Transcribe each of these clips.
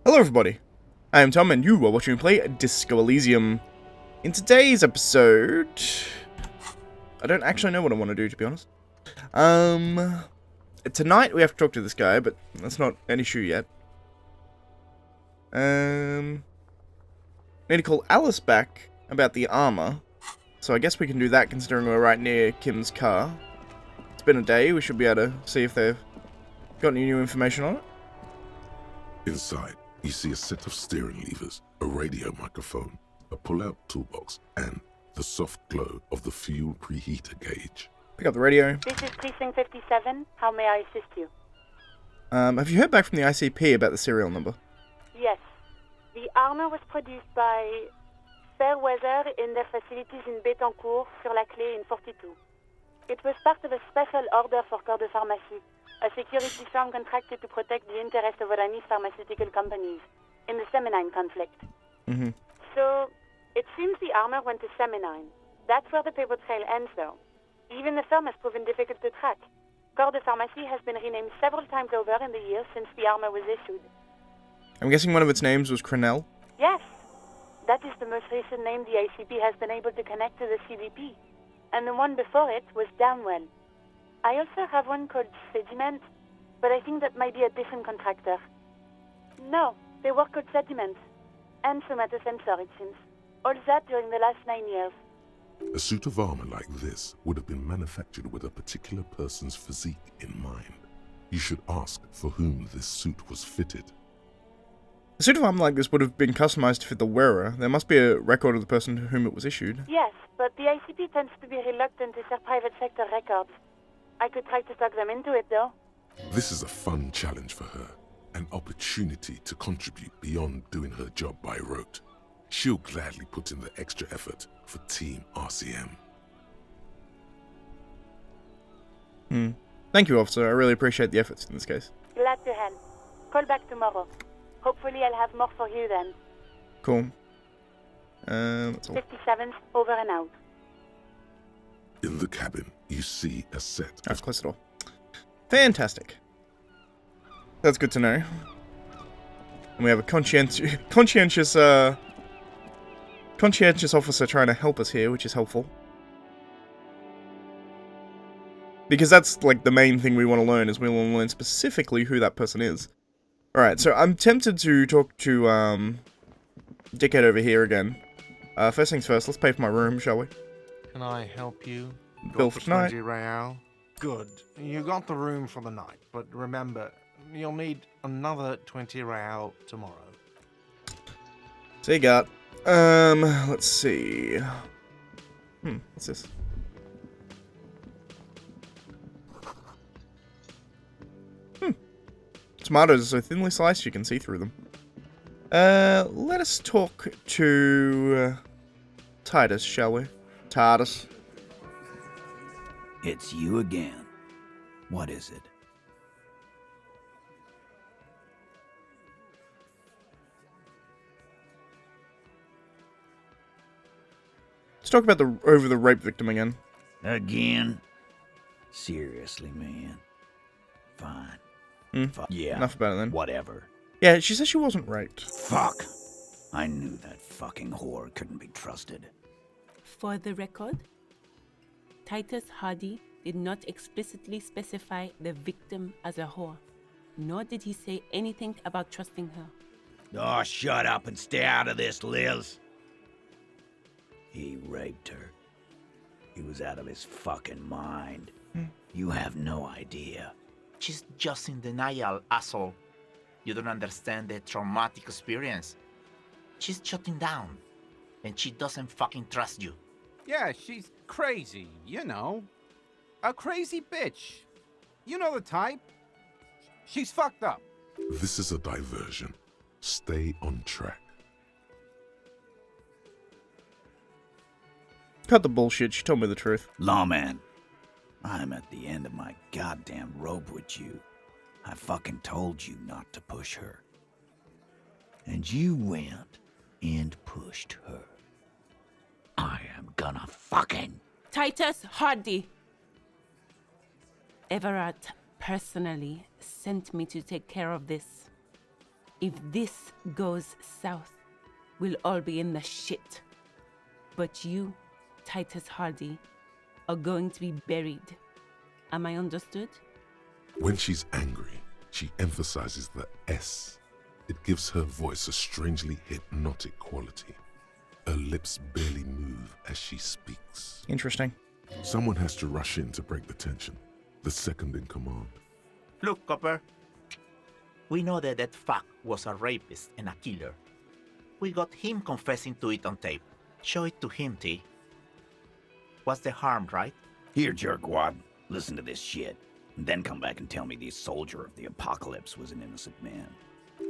Hello everybody, I am Tom and you are watching me play Disco Elysium. In today's episode, I don't actually know what I want to do, to be honest. Tonight we have to talk to this guy, but that's not an issue yet. Need to call Alice back about the armor, so I guess we can do that considering we're right near Kim's car. It's been a day, we should be able to see if they've got any new information on it. Inside, you see a set of steering levers, a radio microphone, a pull-out toolbox, and the soft glow of the fuel preheater gauge. Pick up the radio. This is Precinct 57. How may I assist you? Have you heard back from the ICP about the serial number? Yes. The armor was produced by Fairweather in their facilities in Bétancourt, sur la Clé in 42. It was part of a special order for Corps de Pharmacie, a security firm contracted to protect the interests of Oranese pharmaceutical companies in the Semenine conflict. So, it seems the armor went to Semenine. That's where the paper trail ends, though. Even the firm has proven difficult to track. Corps de Pharmacie has been renamed several times over in the years since the armor was issued. I'm guessing one of its names was Crenell? Yes. That is the most recent name the ICP has been able to connect to the CDP. And the one before it was Damwell. I also have one called Sediment, but I think that might be a different contractor. No, they work called Sediment. And somatosensor, it seems. All that during the last 9 years. A suit of armor like this would have been manufactured with a particular person's physique in mind. You should ask for whom this suit was fitted. A suit of armor like this would have been customized to fit the wearer. There must be a record of the person to whom it was issued. Yes, but the ICP tends to be reluctant to share private sector records. I could try to talk them into it, though. This is a fun challenge for her, an opportunity to contribute beyond doing her job by rote. She'll gladly put in the extra effort for Team RCM. Thank you, officer. I really appreciate the efforts in this case. Glad to help. Call back tomorrow. Hopefully I'll have more for you then. Cool. That's all. 57's over and out. In the cabin, you see a set Alright, close the door. Fantastic. That's good to know. And we have a conscientious officer trying to help us here, which is helpful. Because that's, like, the main thing we want to learn, is we want to learn specifically who that person is. Alright, so I'm tempted to talk to, dickhead over here again. First things first, let's pay for my room, shall we? Can I help you? Bill for tonight. 20 real. Good. You got the room for the night, but remember, you'll need another 20 real tomorrow. So you got, let's see. What's this? Tomatoes are so thinly sliced you can see through them. Let us talk to Titus, shall we? Titus. It's you again. What is it? Let's talk about the rape victim again. Again? Seriously, man. Fine. Yeah. Enough about it then. Whatever. Yeah, she said she wasn't raped. Fuck. I knew that fucking whore couldn't be trusted. For the record, Titus Hardy did not explicitly specify the victim as a whore, nor did he say anything about trusting her. Oh, shut up and stay out of this, Liz. He raped her. He was out of his fucking mind. You have no idea. She's just in denial, asshole. You don't understand the traumatic experience. She's shutting down, and she doesn't fucking trust you. Yeah, she's crazy, you know. A crazy bitch. You know the type. She's fucked up. This is a diversion. Stay on track. Cut the bullshit, she told me the truth. Lawman, I'm at the end of my goddamn rope with you. I fucking told you not to push her. And you went and pushed her. I am gonna fucking... Titus Hardy! Everett personally sent me to take care of this. If this goes south, we'll all be in the shit. But you, Titus Hardy, are going to be buried. Am I understood? When she's angry, she emphasizes the S. It gives her voice a strangely hypnotic quality. Her lips barely move as she speaks. Interesting. Someone has to rush in to break the tension. The second in command. Look, Copper. We know that that fuck was a rapist and a killer. We got him confessing to it on tape. Show it to him, T. What's the harm, right? Here, jerkwad, listen to this shit. And then come back and tell me the soldier of the apocalypse was an innocent man.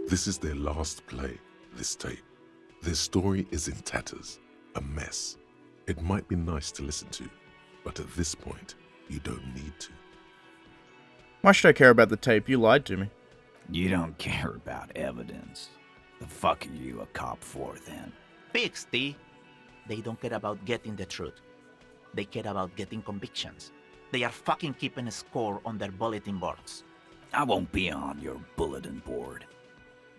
This is their last play, this tape. Their story is in tatters, a mess. It might be nice to listen to, but at this point, you don't need to. Why should I care about the tape? You lied to me. You don't care about evidence. The fuck are you a cop for, then? Pigs, T. They don't care about getting the truth. They care about getting convictions. They are fucking keeping a score on their bulletin boards. I won't be on your bulletin board.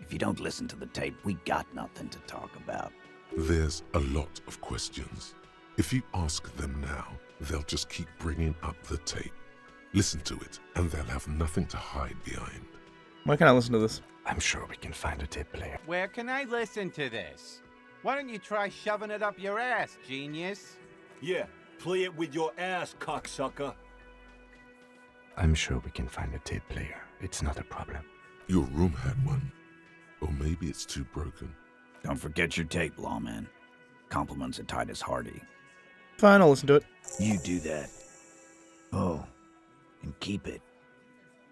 If you don't listen to the tape, we got nothing to talk about. There's a lot of questions. If you ask them now, they'll just keep bringing up the tape. Listen to it, and they'll have nothing to hide behind. Why can't I listen to this? I'm sure we can find a tape player. Where can I listen to this? Why don't you try shoving it up your ass, genius? Yeah, play it with your ass, cocksucker. I'm sure we can find a tape player. It's not a problem. Your room had one. Or maybe it's too broken. Don't forget your tape, lawman. Compliments of Titus Hardy. Fine, I'll listen to it. You do that. Oh, and keep it.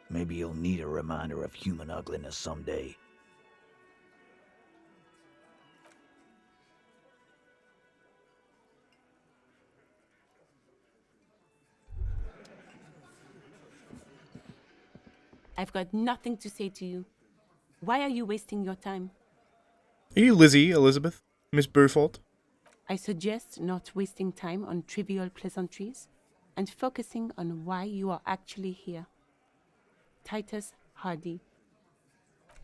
Maybe you'll need a reminder of human ugliness someday. I've got nothing to say to you. Why are you wasting your time? Are you Lizzie, Elizabeth? Miss Bruford? I suggest not wasting time on trivial pleasantries and focusing on why you are actually here. Titus Hardy.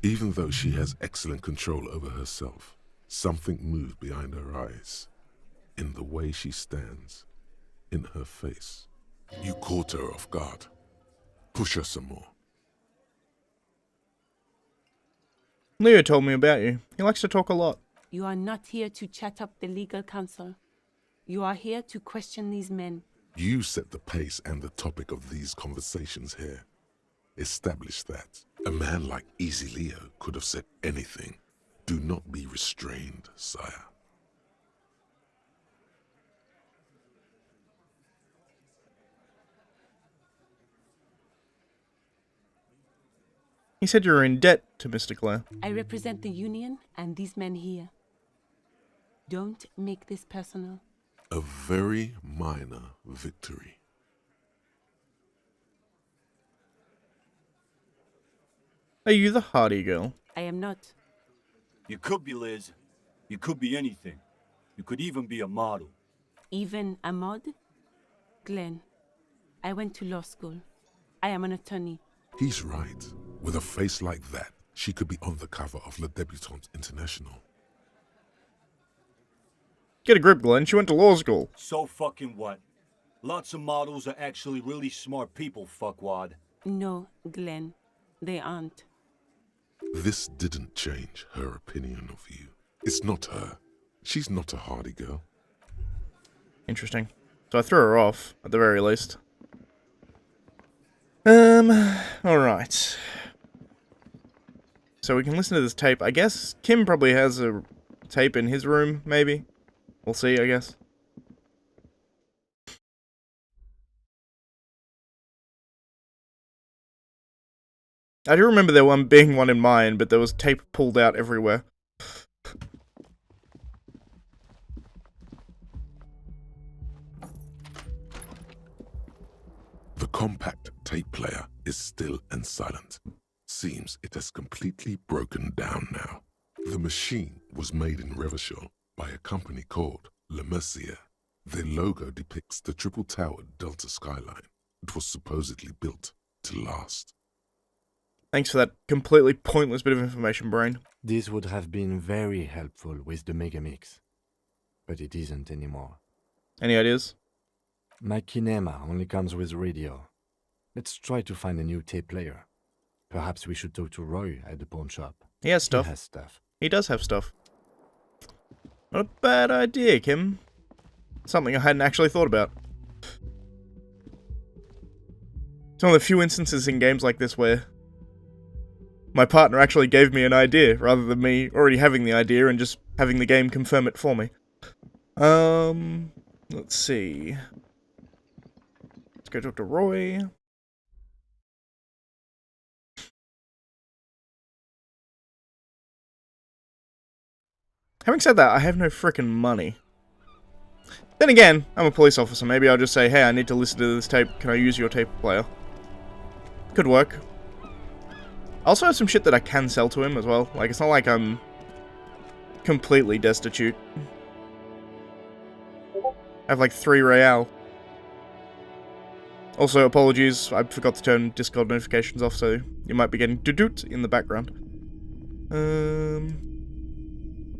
Even though she has excellent control over herself, something moved behind her eyes. In the way she stands. In her face. You caught her off guard. Push her some more. Leo told me about you. He likes to talk a lot. You are not here to chat up the legal counsel. You are here to question these men. You set the pace and the topic of these conversations here. Establish that. A man like Easy Leo could have said anything. Do not be restrained, sire. He said you were in debt to Mr. Clare. I represent the Union and these men here. Don't make this personal. A very minor victory. Are you the Hardy girl? I am not. You could be Liz. You could be anything. You could even be a model. Even a mod? Glenn, I went to law school. I am an attorney. He's right. With a face like that, she could be on the cover of Le Debutante International. Get a grip, Glenn. She went to law school. So fucking what? Lots of models are actually really smart people, fuckwad. No, Glenn, they aren't. This didn't change her opinion of you. It's not her. She's not a Hardy girl. Interesting. So I threw her off, at the very least. Alright. So we can listen to this tape. I guess Kim probably has a tape in his room, maybe. We'll see, I guess. I do remember there being one in mine, but there was tape pulled out everywhere. The compact tape player is still and silent. Seems it has completely broken down now. The machine was made in Revachol by a company called Le Mercier. Their logo depicts the triple-towered Delta skyline. It was supposedly built to last. Thanks for that completely pointless bit of information, Brain. This would have been very helpful with the Megamix, but it isn't anymore. Any ideas? My Kinema only comes with radio. Let's try to find a new tape player. Perhaps we should talk to Roy at the pawn shop. He has stuff. He has stuff. He does have stuff. Not a bad idea, Kim. Something I hadn't actually thought about. It's one of the few instances in games like this where my partner actually gave me an idea, rather than me already having the idea and just having the game confirm it for me. Let's see. Let's go talk to Roy. Having said that, I have no frickin' money. Then again, I'm a police officer. Maybe I'll just say, hey, I need to listen to this tape. Can I use your tape player? Could work. I also have some shit that I can sell to him as well. Like, it's not like I'm completely destitute. I have like 3 real. Also, apologies, I forgot to turn Discord notifications off, so you might be getting doot in the background.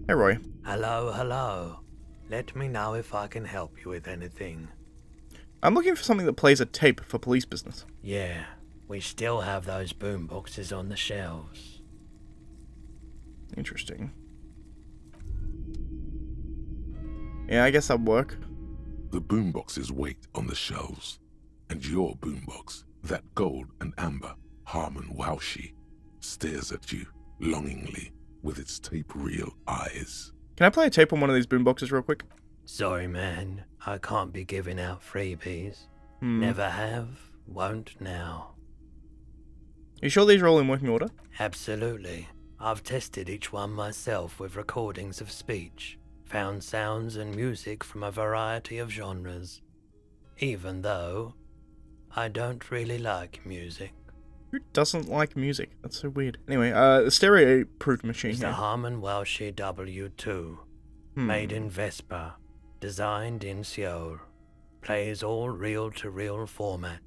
Hey, Roy. Hello, hello. Let me know if I can help you with anything. I'm looking for something that plays a tape for police business. Yeah, we still have those boom boxes on the shelves. Interesting. Yeah, I guess that'd work. The boomboxes wait on the shelves, and your boombox, that gold and amber Harmon Waushi, stares at you longingly with its tape reel eyes. Can I play a tape on one of these boomboxes real quick? Sorry, man. I can't be giving out freebies. Never have, won't now. You sure these are all in working order? Absolutely. I've tested each one myself with recordings of speech, found sounds and music from a variety of genres. Even though I don't really like music. Who doesn't like music? That's so weird. Anyway, the stereo-proof machine It's here. the Harmon Waushi W2. Made in Vespa. Designed in Seoul. Plays all reel-to-reel formats.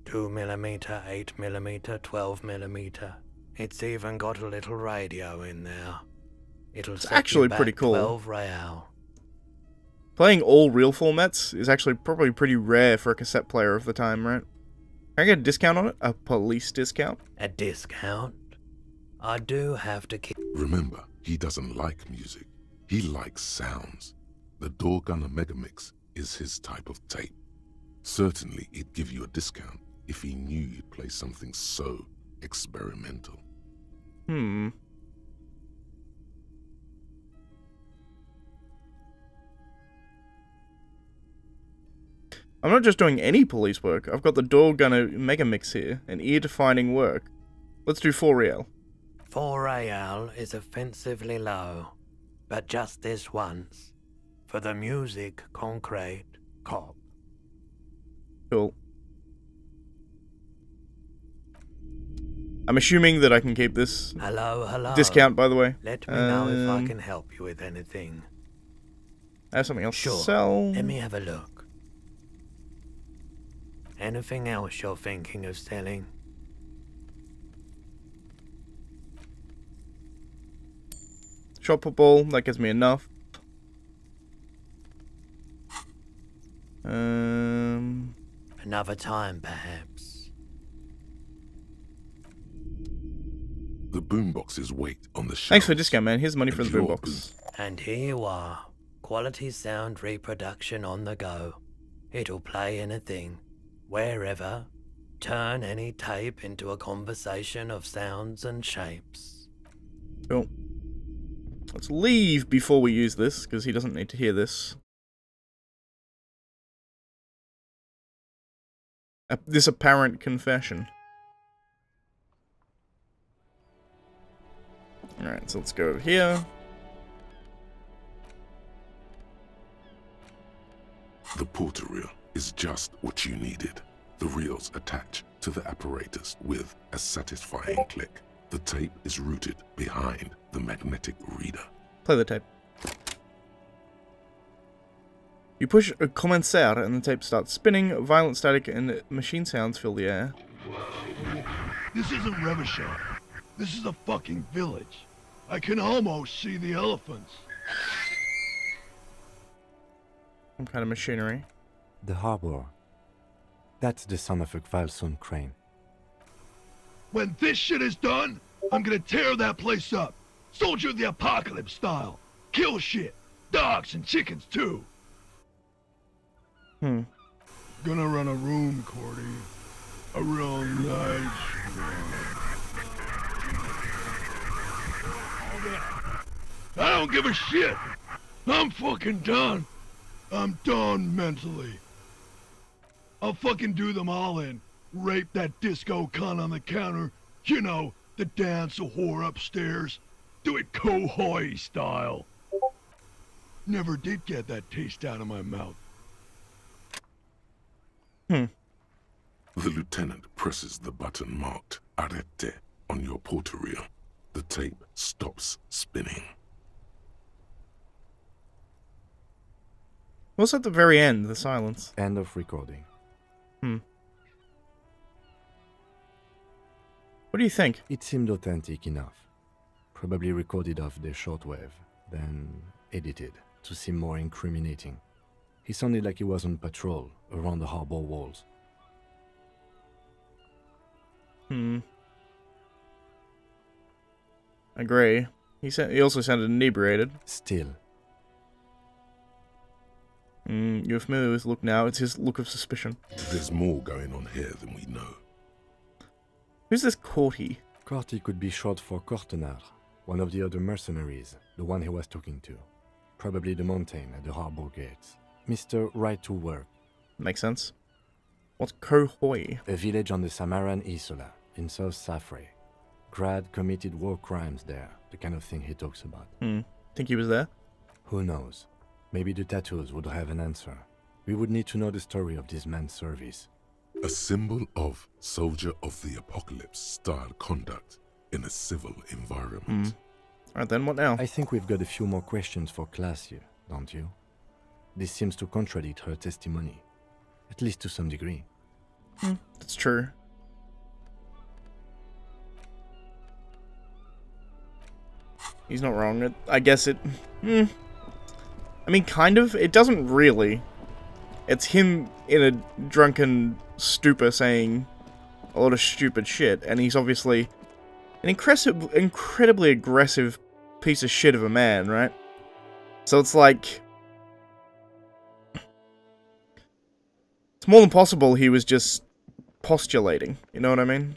2mm, 8mm, 12mm. It's even got a little radio in there. It's actually pretty cool. 12 real. Playing all real formats is actually probably pretty rare for a cassette player of the time, right? Can I get a discount on it? A police discount? A discount? I do have to keep... Remember, he doesn't like music. He likes sounds. The Door Gunner Megamix is his type of tape. Certainly, he'd give you a discount if he knew you'd play something so experimental. I'm not just doing any police work. I've got the Door Gunner Megamix here, an ear-defining work. Let's do 4 real. 4 real is offensively low, but just this once. For the music, concrete, cop. Cool. I'm assuming that I can keep this Hello. discount, by the way. Let me know if I can help you with anything. I have something else Sure. to sell. Let me have a look. Anything else you're thinking of selling? Shot football, that gives me enough. Another time, perhaps. The boomboxes wait on the shelves. Thanks for the discount, man. Here's money for the your boombox. And here you are. Quality sound reproduction on the go. It'll play anything, wherever. Turn any tape into a conversation of sounds and shapes. Cool. Let's leave before we use this, because he doesn't need to hear this. This apparent confession. Alright, so let's go over here. The porter reel is just what you needed. The reels attach to the apparatus with a satisfying click. The tape is routed behind the magnetic reader. Play the tape. You push a commencer and the tape starts spinning. Violent static and machine sounds fill the air. This isn't Revachon. This is a fucking village. I can almost see the elephants. Some kind of machinery. The harbor. That's the son of a Kvalson crane. When this shit is done, I'm gonna tear that place up. Soldier of the Apocalypse style. Kill shit. Dogs and chickens too. Hmm. Gonna run a room, Cordy. A real nice room. I don't give a shit. I'm fucking done. I'm done mentally. I'll fucking do them all in. Rape that disco cunt on the counter. You know, the dance a whore upstairs. Do it Kohoi style. Never did get that taste out of my mouth. Hmm. The lieutenant presses the button marked Arrete on your portereel. The tape stops spinning. What's at the very end? The silence. End of recording. Hmm. What do you think? It seemed authentic enough. Probably recorded off the shortwave, then edited to seem more incriminating. He sounded like he was on patrol around the harbor walls. Hmm. Agree. He also sounded inebriated. Still. You're familiar with look now. It's his look of suspicion. There's more going on here than we know. Who's this Corty? Corty could be short for Cortenard, one of the other mercenaries, the one he was talking to. Probably the mountain at the harbor gates. Mr. Right to Work. Makes sense. What's Kohoi? A village on the Samaran Isola, in South Safre. Grad committed war crimes there, the kind of thing he talks about. Think he was there? Who knows? Maybe the tattoos would have an answer. We would need to know the story of this man's service. A symbol of soldier of the apocalypse style conduct in a civil environment. Alright then, what now? I think we've got a few more questions for class here, don't you? This seems to contradict her testimony, at least to some degree. That's true. He's not wrong. I guess it... I mean, kind of. It doesn't really. It's him in a drunken stupor saying a lot of stupid shit, and he's obviously an incredibly aggressive piece of shit of a man, right? So it's like... It's more than possible he was just postulating, you know what I mean?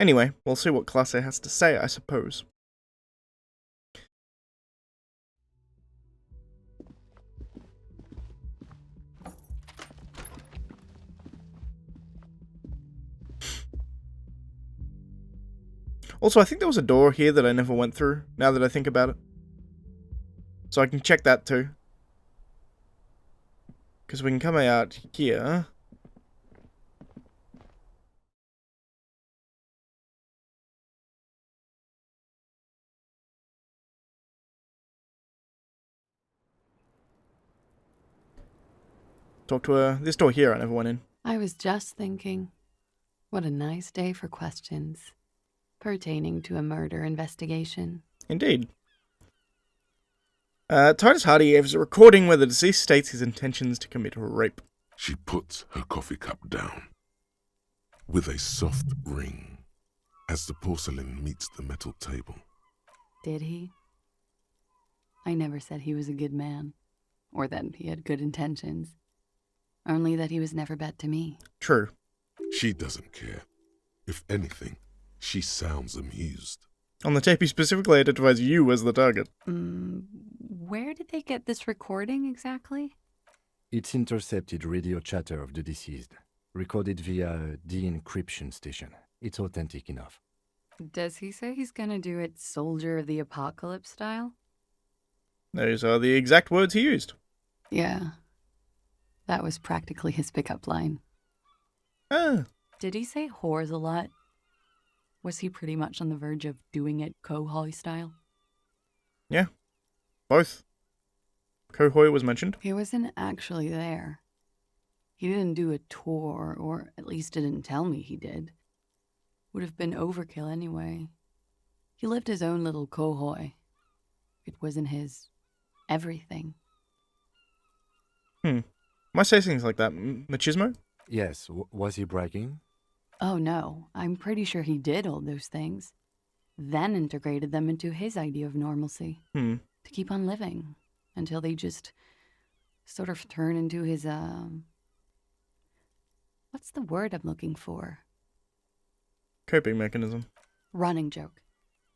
Anyway, we'll see what Classe has to say, I suppose. Also, I think there was a door here that I never went through, now that I think about it. So I can check that too. Because we can come out here. Talk to her. This door here I never went in. I was just thinking, what a nice day for questions pertaining to a murder investigation. Indeed. Titus Hardy gives a recording where the deceased states his intentions to commit a rape. She puts her coffee cup down with a soft ring as the porcelain meets the metal table. Did he? I never said he was a good man, or that he had good intentions. Only that he was never bad to me. True. She doesn't care. If anything, she sounds amused. On the tape, he specifically identifies you as the target. Where did they get this recording exactly? It's intercepted radio chatter of the deceased, recorded via a de-encryption station. It's authentic enough. Does he say he's gonna do it Soldier of the Apocalypse style? Those are the exact words he used. Yeah. That was practically his pickup line. Ah. Did he say whores a lot? Was he pretty much on the verge of doing it Kohoi style? Yeah. Both. Kohoi was mentioned. He wasn't actually there. He didn't do a tour, or at least didn't tell me he did. Would have been overkill anyway. He lived his own little kohoi. It wasn't his everything. Am I saying things like that? Machismo? Yes, was he bragging? Oh no, I'm pretty sure he did all those things. Then integrated them into his idea of normalcy. To keep on living. Until they just sort of turn into his, what's the word I'm looking for? Coping mechanism. Running joke.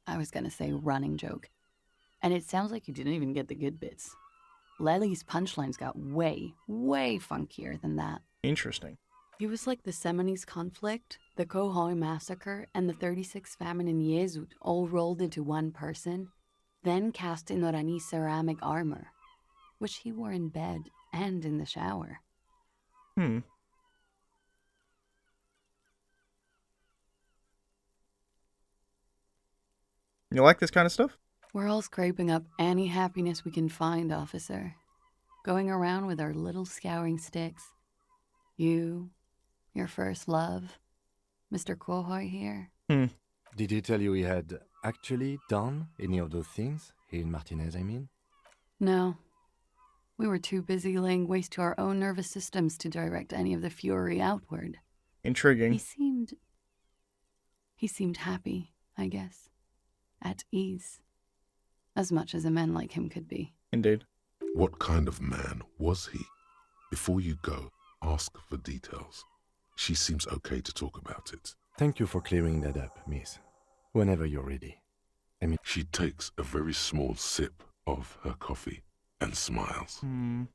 I was gonna say running joke. And it sounds like you didn't even get the good bits. Lely's punchlines got way, way funkier than that. Interesting. He was like the Seminese conflict, the Kohoi massacre, and the 36 famine in Yezud all rolled into one person, then cast in Orani ceramic armor, which he wore in bed and in the shower. You like this kind of stuff? We're all scraping up any happiness we can find, officer. Going around with our little scouring sticks. You, your first love, Mr. Kohoi here. Did he tell you he had actually done any of those things? He and Martinez, I mean? No. We were too busy laying waste to our own nervous systems to direct any of the fury outward. Intriguing. He seemed happy, I guess. At ease. As much as a man like him could be. Indeed. What kind of man was he? Before you go, ask for details. She seems okay to talk about it. Thank you for clearing that up, miss. Whenever you're ready. I mean... She takes a very small sip of her coffee and smiles. Now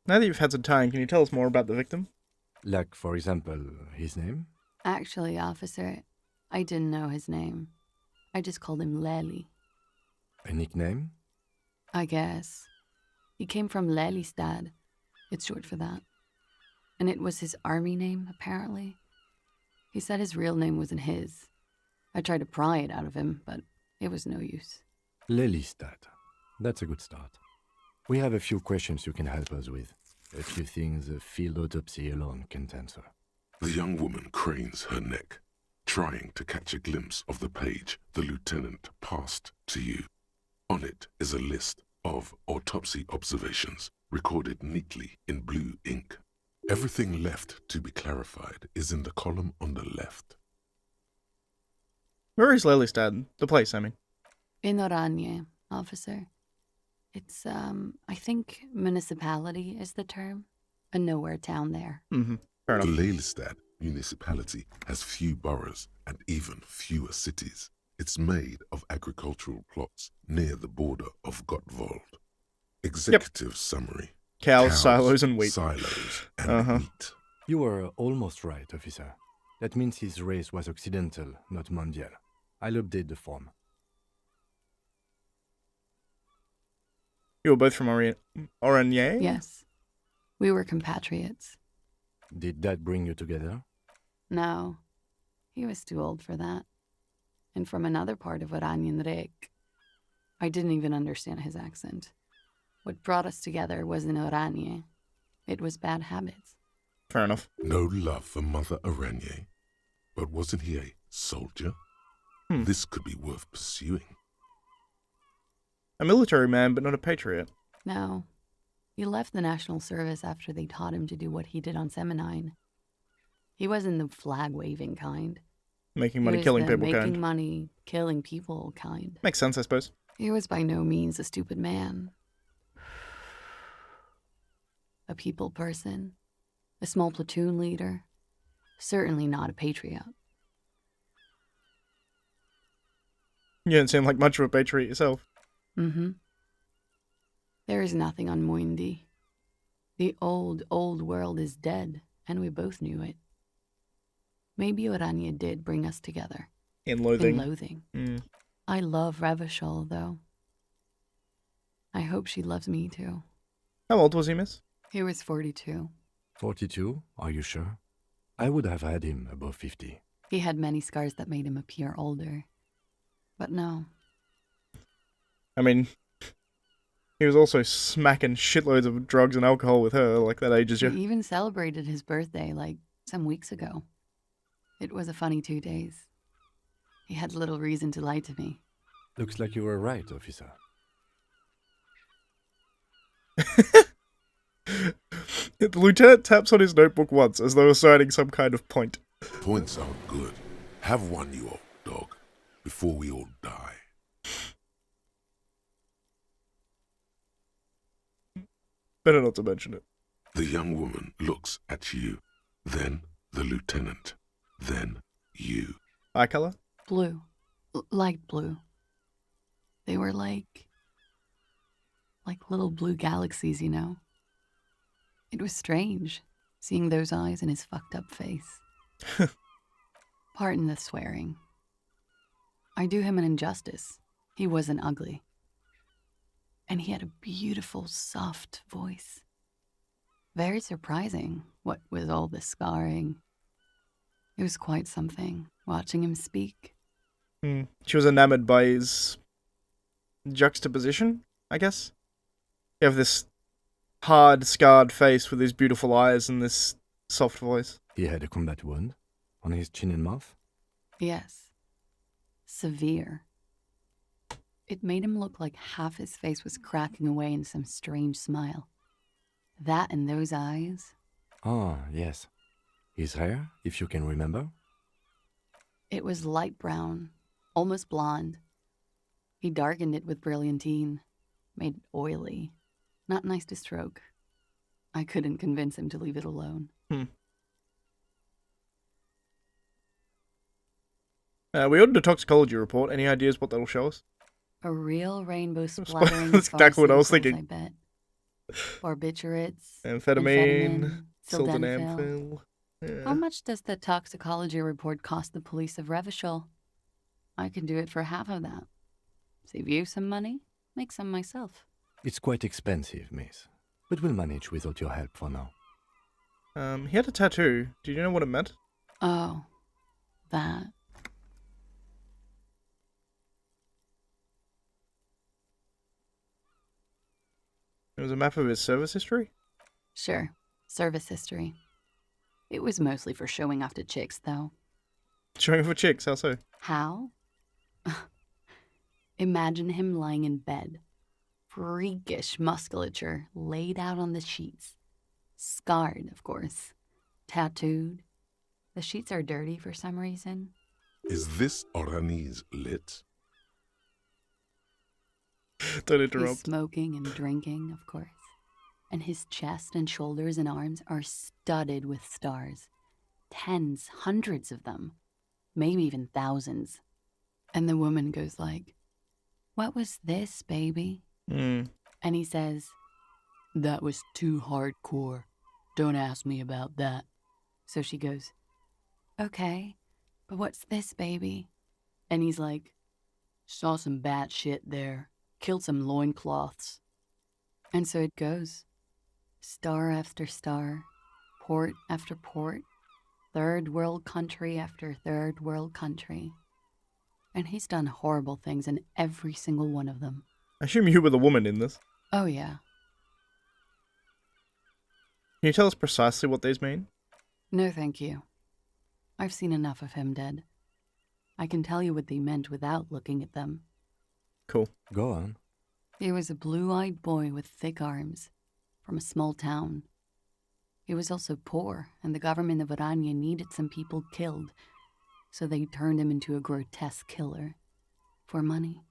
that you've had some time, can you tell us more about the victim? Like, for example, his name? Actually, officer, I didn't know his name. I just called him Lely. A nickname? I guess. He came from Lelystad. It's short for that. And it was his army name, apparently. He said his real name wasn't his. I tried to pry it out of him, but it was no use. Lelystad. That's a good start. We have a few questions you can help us with. A few things a field autopsy alone can't answer. The young woman cranes her neck, trying to catch a glimpse of the page the lieutenant passed to you. On it is a list of autopsy observations recorded neatly in blue ink. Everything left to be clarified is in the column on the left. Where is Lelystad? The place, I mean. In Oranje, officer. It's, I think municipality is the term. A nowhere town there. Fair enough. The Lelystad municipality has few boroughs and even fewer cities. It's made of agricultural plots near the border of Gottwald. Executive summary. Cows, silos, and wheat. Silos and wheat. You were almost right, officer. That means his race was occidental, not mondial. I'll update the form. You were both from Oranje? Yes. We were compatriots. Did that bring you together? No. He was too old for that. And from another part of Oranjenrek. I didn't even understand his accent. What brought us together wasn't Oranje. It was bad habits. Fair enough. No love for Mother Oranje. But wasn't he a soldier? This could be worth pursuing. A military man, but not a patriot. No. He left the National Service after they taught him to do what he did on Seminine. He wasn't the flag-waving kind. Making money, killing people making kind. money, killing people kind. Makes sense, I suppose. He was by no means a stupid man. A people person. A small platoon leader. Certainly not a patriot. You don't seem like much of a patriot yourself. There is nothing on Moindi. The old, old world is dead, and we both knew it. Maybe Oranje did bring us together. In loathing. In loathing. I love Revachol, though. I hope she loves me, too. How old was he, miss? He was 42. 42? Are you sure? I would have had him above 50. He had many scars that made him appear older. But no. I mean, He was also smacking shitloads of drugs and alcohol with her, like that ages He you. even celebrated his birthday, like, some weeks ago. It was a funny 2 days. He had little reason to lie to me. Looks like you were right, officer. The lieutenant taps on his notebook once, as though assigning some kind of point. Points aren't good. Have one, you old dog, before we all die. Better not to mention it. The young woman looks at you, then the lieutenant, then you. Eye color? Blue. Light blue. They were like little blue galaxies, you know? It was strange, seeing those eyes in his fucked up face. Pardon the swearing. I do him an injustice. He wasn't ugly. And he had a beautiful, soft voice. Very surprising, what with all the scarring. It was quite something, watching him speak. She was enamored by his juxtaposition, I guess. You have this hard, scarred face with his beautiful eyes and this soft voice. He had a combat wound on his chin and mouth? Yes. Severe. It made him look like half his face was cracking away in some strange smile. That and those eyes. Ah, yes. His hair, if you can remember? It was light brown, almost blonde. He darkened it with brilliantine, made it oily. Not nice to stroke. I couldn't convince him to leave it alone. We ordered a toxicology report. Any ideas what that'll show us? A real rainbow splattering. That's exactly what I was pharmaceuticals, thinking. I bet. Barbiturates, Amphetamine, sildenafil. sildenafil. How much does the toxicology report cost the police of Revachol? I can do it for half of that. Save you some money, make some myself. It's quite expensive, miss. But we'll manage without your help for now. He had a tattoo. Do you know what it meant? Oh, that. It was a map of his service history? Sure, service history. It was mostly for showing off to chicks, though. Showing for chicks, how so? How? Imagine him lying in bed. Freakish musculature laid out on the sheets. Scarred, of course. Tattooed. The sheets are dirty for some reason. Is this Oranese lit? Don't He's interrupt. smoking and drinking, of course. And his chest and shoulders and arms are studded with stars. Tens, hundreds of them. Maybe even thousands. And the woman goes like, "What was this, baby?" And he says, "That was too hardcore. Don't ask me about that." So she goes, "Okay, but what's this, baby?" And he's like, "Saw some bat shit there. Killed some loincloths." And so it goes. Star after star, port after port, third world country after third world country. And he's done horrible things in every single one of them. I assume you were the woman in this. Oh, yeah. Can you tell us precisely what these mean? No, thank you. I've seen enough of him dead. I can tell you what they meant without looking at them. Cool. Go on. He was a blue-eyed boy with thick arms, from a small town. He was also poor, and the government of Orania needed some people killed, so they turned him into a grotesque killer. For money.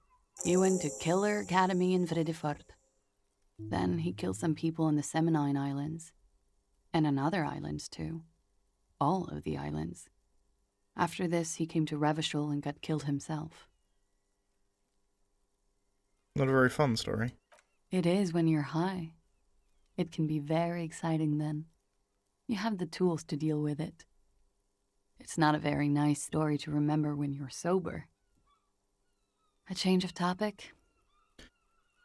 He went to Killer Academy in Vredefort. Then he killed some people in the Seminine Islands. And on other islands, too. All of the islands. After this, he came to Revachol and got killed himself. Not a very fun story. It is when you're high. It can be very exciting then. You have the tools to deal with it. It's not a very nice story to remember when you're sober. A change of topic? I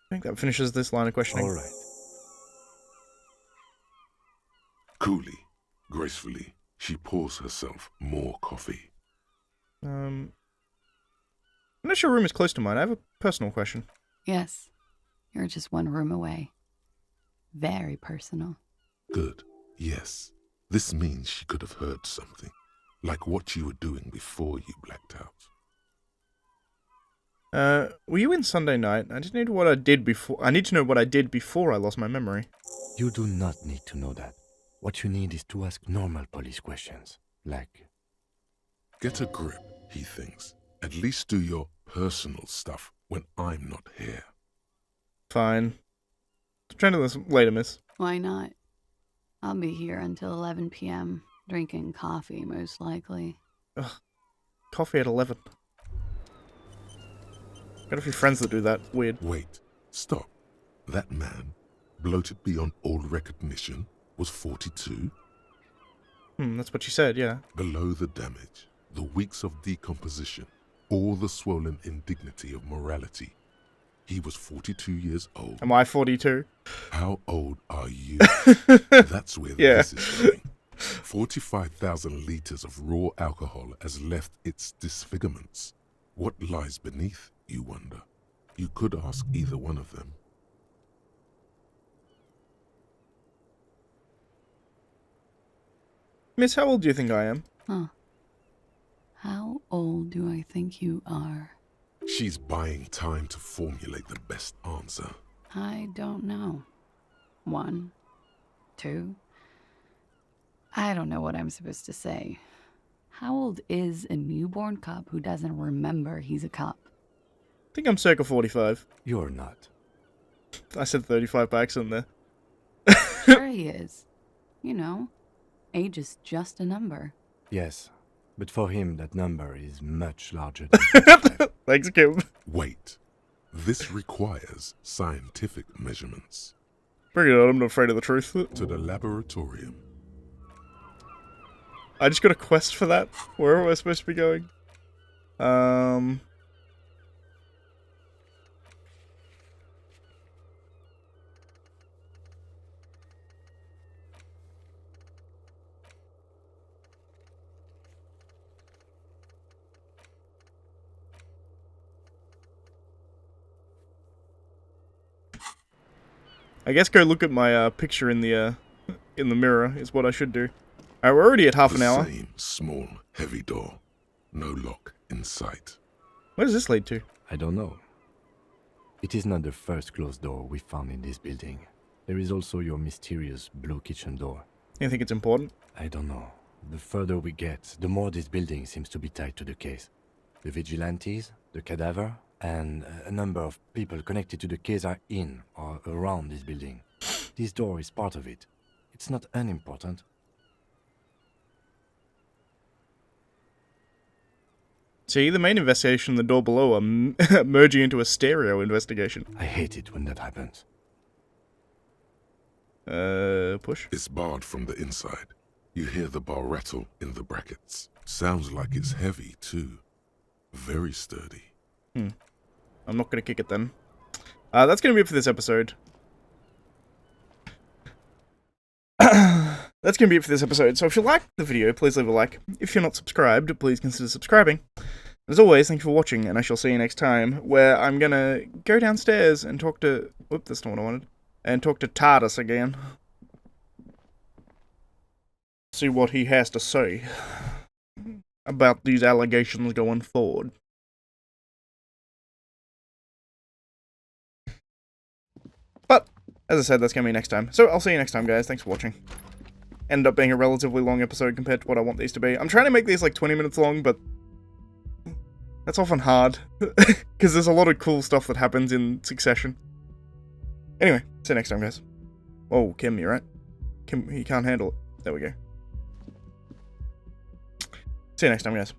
think that finishes this line of questioning. All right. Coolly, gracefully, she pours herself more coffee. I'm not sure your room is close to mine. I have a personal question. Yes. You're just one room away. Very personal. Good. Yes. This means she could have heard something. Like what you were doing before you blacked out. Were you in Sunday night? I just need what I did before. I need to know what I did before I lost my memory. You do not need to know that. What you need is to ask normal police questions. Like... Get a grip, he thinks. At least do your personal stuff when I'm not here. Fine. Try to listen later, miss. Why not? I'll be here until 11 p.m. Drinking coffee, most likely. Ugh. Coffee at 11. Got a few friends that do that. Weird. Wait. Stop. That man, bloated beyond all recognition, was 42? That's what she said, yeah. Below the damage, the weeks of decomposition, all the swollen indignity of morality. He was 42 years old. Am I 42? How old are you? That's where this is going. 45,000 liters of raw alcohol has left its disfigurements. What lies beneath, you wonder? You could ask either one of them. Miss, how old do you think I am? Huh. How old do I think you are? She's buying time to formulate the best answer. I don't know. 1, 2. I don't know what I'm supposed to say. How old is a newborn cop who doesn't remember he's a cop? I think I'm circa 45. You're not. I said 35 by accident there. Sure he is. You know, age is just a number. Yes, but for him that number is much larger than 45. Thanks, Kim. Wait. This requires scientific measurements. Bring it on, I'm not afraid of the truth. To the laboratorium. I just got a quest for that. Where am I supposed to be going? I guess go look at my picture in the mirror is what I should do. Alright, we're already at half an hour. The same small, heavy door. No lock in sight. Where does this lead to? I don't know. It is not the first closed door we found in this building. There is also your mysterious blue kitchen door. You think it's important? I don't know. The further we get, the more this building seems to be tied to the case. The vigilantes, the cadaver, and a number of people connected to the case are in or around this building. This door is part of it. It's not unimportant. See, the main investigation and the door below are merging into a stereo investigation. I hate it when that happens. Push? It's barred from the inside. You hear the bar rattle in the brackets. Sounds like it's heavy, too. Very sturdy. I'm not gonna kick it then. That's gonna be it for this episode. That's gonna be it for this episode. So if you liked the video, please leave a like. If you're not subscribed, please consider subscribing. As always, thank you for watching, and I shall see you next time, where I'm gonna go downstairs and talk to... Whoop, that's not what I wanted. And talk to TARDIS again. See what he has to say about these allegations going forward. But, as I said, that's going to be next time. So, I'll see you next time, guys. Thanks for watching. Ended up being a relatively long episode compared to what I want these to be. I'm trying to make these like 20 minutes long, but that's often hard. Because there's a lot of cool stuff that happens in succession. Anyway, see you next time, guys. Whoa, Kim, you right? Kim, he can't handle it. There we go. See you next time, guys.